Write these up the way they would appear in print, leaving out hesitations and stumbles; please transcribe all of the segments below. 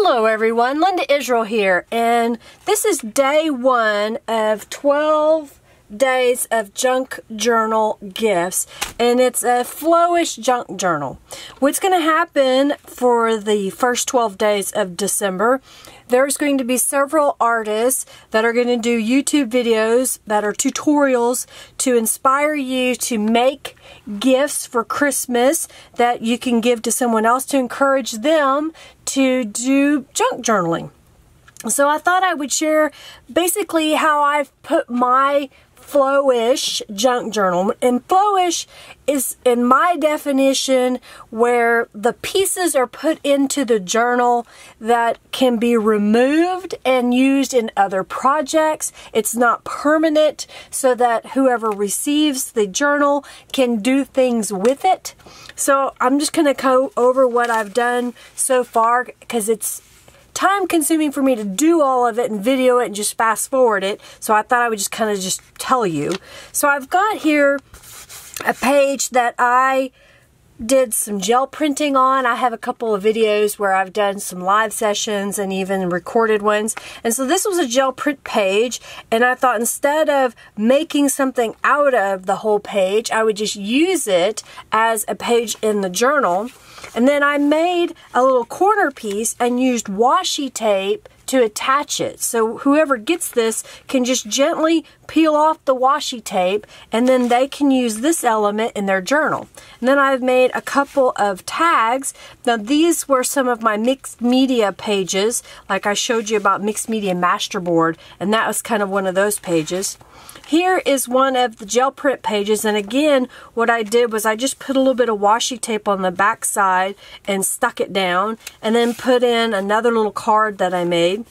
Hello everyone, Linda Israel here, and this is day 1 of 12 days of junk journal gifts, and it's a Flowish Junk Journal. What's going to happen for the first 12 days of December, there's going to be several artists that are going to do YouTube videos that are tutorials to inspire you to make gifts for Christmas that you can give to someone else to encourage them to do junk journaling. So I thought I would share basically how I've put my Flowish Junk Journal. And Flowish is, in my definition, where the pieces are put into the journal that can be removed and used in other projects. It's not permanent, so that whoever receives the journal can do things with it. So I'm just going to go over what I've done so far, because it's time consuming for me to do all of it and video it and just fast forward it. So I thought I would just kind of just tell you. So I've got here a page that I did some gel printing on. I have a couple of videos where I've done some live sessions and even recorded ones. And so this was a gel print page, and I thought instead of making something out of the whole page, I would just use it as a page in the journal. And then I made a little corner piece and used washi tape to attach it. So whoever gets this can just gently peel off the washi tape, and then they can use this element in their journal. And then I've made a couple of tags. Now these were some of my mixed media pages, like I showed you about Mixed Media Masterboard, and that was kind of one of those pages. Here is one of the gel print pages, and again what I did was I just put a little bit of washi tape on the back side and stuck it down, and then put in another little card that I made.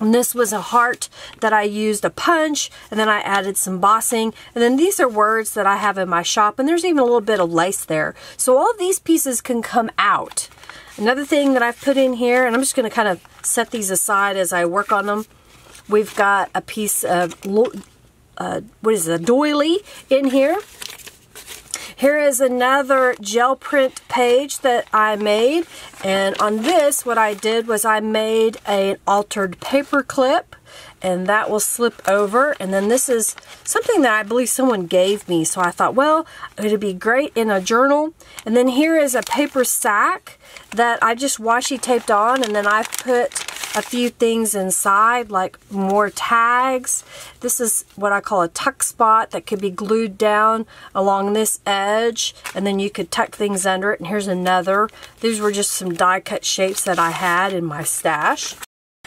And this was a heart that I used a punch, and then I added some embossing, and then these are words that I have in my shop, and there's even a little bit of lace there. So all of these pieces can come out. Another thing that I've put in here, and I'm just going to kind of set these aside as I work on them. We've got a piece of what is it, a doily in here. Here is another gel print page that I made, and on this what I did was I made an altered paper clip, and that will slip over. And then this is something that I believe someone gave me, so I thought, well, it would be great in a journal. And then here is a paper sack that I just washi taped on, and then I put a few things inside, like more tags. This is what I call a tuck spot that could be glued down along this edge, and then you could tuck things under it. And here's another. These were just some die cut shapes that I had in my stash.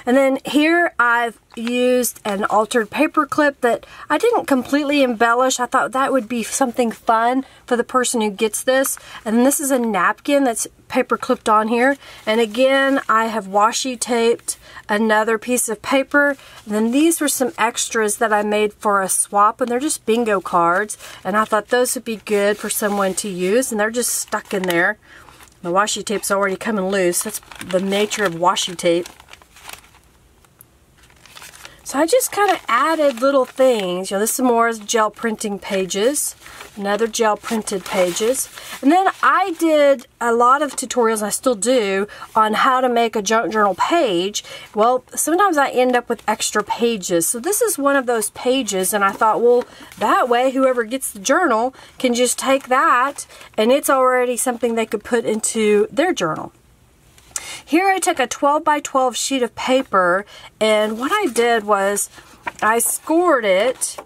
And then here I've used an altered paper clip that I didn't completely embellish. I thought that would be something fun for the person who gets this. And this is a napkin that's paper clipped on here. And again, I have washi taped another piece of paper. And then these were some extras that I made for a swap, and they're just bingo cards. And I thought those would be good for someone to use, and they're just stuck in there. The washi tape's already coming loose. That's the nature of washi tape. So I just kind of added little things. You know, this is more gel printing pages, another gel printed pages. And then I did a lot of tutorials, and I still do, on how to make a junk journal page. Well, sometimes I end up with extra pages. So this is one of those pages, and I thought, well, that way whoever gets the journal can just take that, and it's already something they could put into their journal. Here I took a 12 by 12 sheet of paper, and what I did was I scored it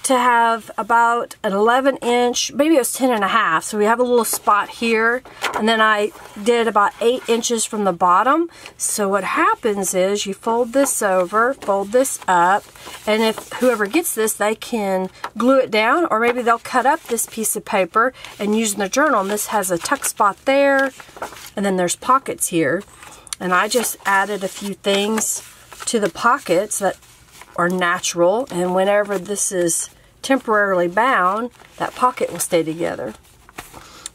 to have about an 11 inch, maybe it was 10 and a half, so we have a little spot here, and then I did about 8 inches from the bottom. So what happens is you fold this over, fold this up, and if whoever gets this, they can glue it down, or maybe they'll cut up this piece of paper and use in the journal. And this has a tuck spot there, and then there's pockets here. And I just added a few things to the pockets that are natural, and whenever this is temporarily bound, that pocket will stay together.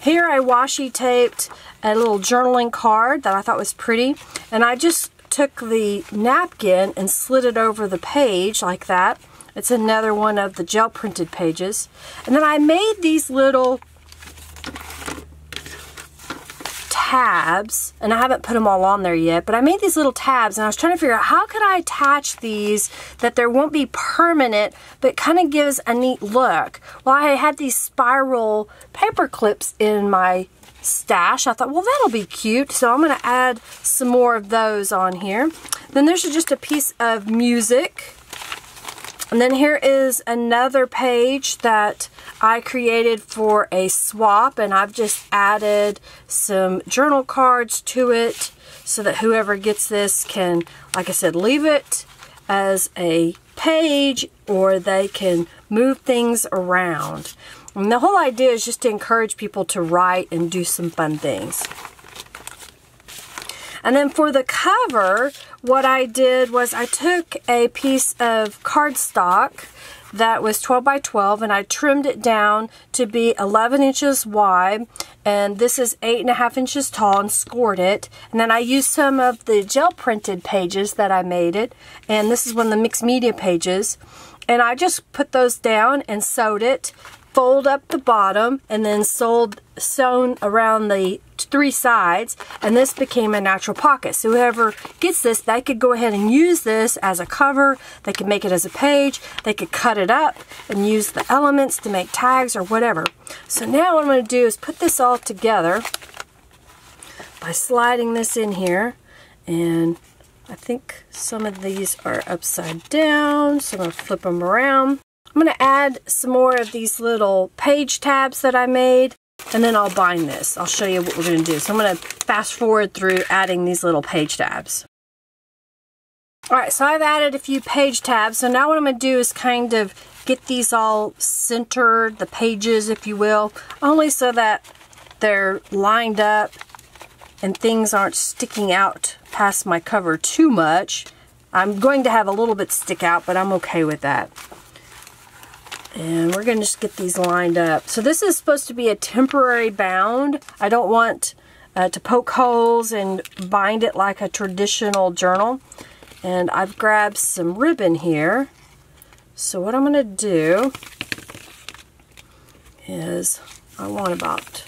Here I washi taped a little journaling card that I thought was pretty, and I just took the napkin and slid it over the page like that. It's another one of the gel printed pages. And then I made these little tabs, and I haven't put them all on there yet, but I made these little tabs, and I was trying to figure out how could I attach these that there won't be permanent, but kind of gives a neat look. Well, I had these spiral paper clips in my stash. I thought, well, that'll be cute, so I'm going to add some more of those on here. Then there's just a piece of music. And then here is another page that I created for a swap, and I've just added some journal cards to it so that whoever gets this can, like I said, leave it as a page, or they can move things around. And the whole idea is just to encourage people to write and do some fun things. And then for the cover, what I did was I took a piece of cardstock that was 12 by 12, and I trimmed it down to be 11 inches wide, and this is 8.5 inches tall, and scored it. And then I used some of the gel printed pages that I made it, and this is one of the mixed media pages, and I just put those down and sewed it, fold up the bottom, and then sewn around the 3 sides, and this became a natural pocket. So whoever gets this, they could go ahead and use this as a cover. They could make it as a page. They could cut it up and use the elements to make tags or whatever. So now what I'm going to do is put this all together by sliding this in here, and I think some of these are upside down, so I'm going to flip them around. I'm going to add some more of these little page tabs that I made, and then I'll bind this. I'll show you what we're going to do. So I'm going to fast forward through adding these little page tabs. Alright, so I've added a few page tabs. So now what I'm going to do is kind of get these all centered, the pages if you will, only so that they're lined up and things aren't sticking out past my cover too much. I'm going to have a little bit stick out, but I'm okay with that. And we're going to just get these lined up. So this is supposed to be a temporary bound. I don't want to poke holes and bind it like a traditional journal. And I've grabbed some ribbon here. So what I'm going to do is I want about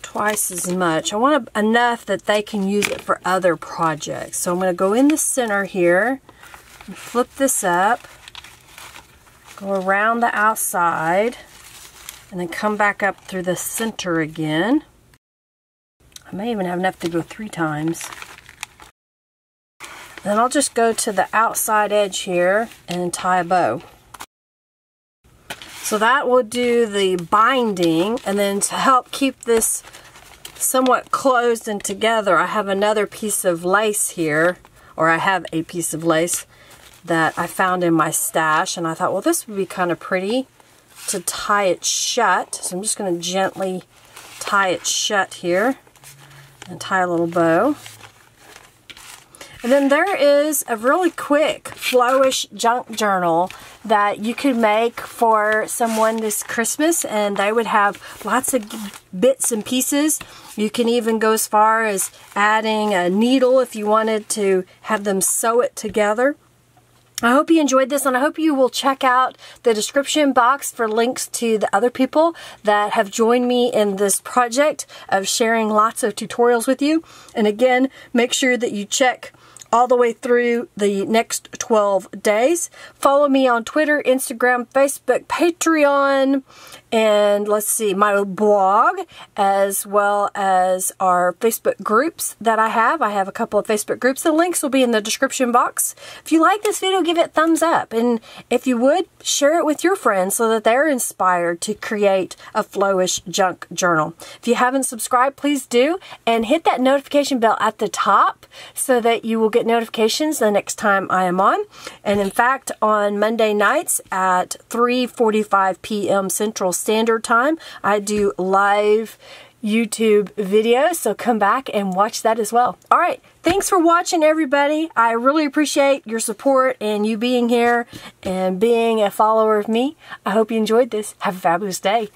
twice as much. I want enough that they can use it for other projects. So I'm going to go in the center here and flip this up. Go around the outside and then come back up through the center again. I may even have enough to go 3 times. Then I'll just go to the outside edge here and tie a bow. So that will do the binding, and then to help keep this somewhat closed and together, I have another piece of lace here, or I have a piece of lace that I found in my stash, and I thought, well, this would be kind of pretty to tie it shut. So I'm just going to gently tie it shut here and tie a little bow. And then there is a really quick Flowish junk journal that you could make for someone this Christmas, and they would have lots of bits and pieces. You can even go as far as adding a needle if you wanted to have them sew it together. I hope you enjoyed this, and I hope you will check out the description box for links to the other people that have joined me in this project of sharing lots of tutorials with you. And again, make sure that you check all the way through the next 12 days. Follow me on Twitter, Instagram, Facebook, Patreon, and let's see, my blog, as well as our Facebook groups that I have. I have a couple of Facebook groups. The links will be in the description box. If you like this video, give it a thumbs up. And if you would, share it with your friends so that they're inspired to create a Flowish junk journal. If you haven't subscribed, please do. And hit that notification bell at the top so that you will get notifications the next time I am on. And in fact, on Monday nights at 3:45 p.m. Central Standard Time, I do live YouTube videos, so come back and watch that as well. Alright, thanks for watching, everybody. I really appreciate your support and you being here and being a follower of me. I hope you enjoyed this. Have a fabulous day.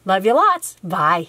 Love you lots. Bye.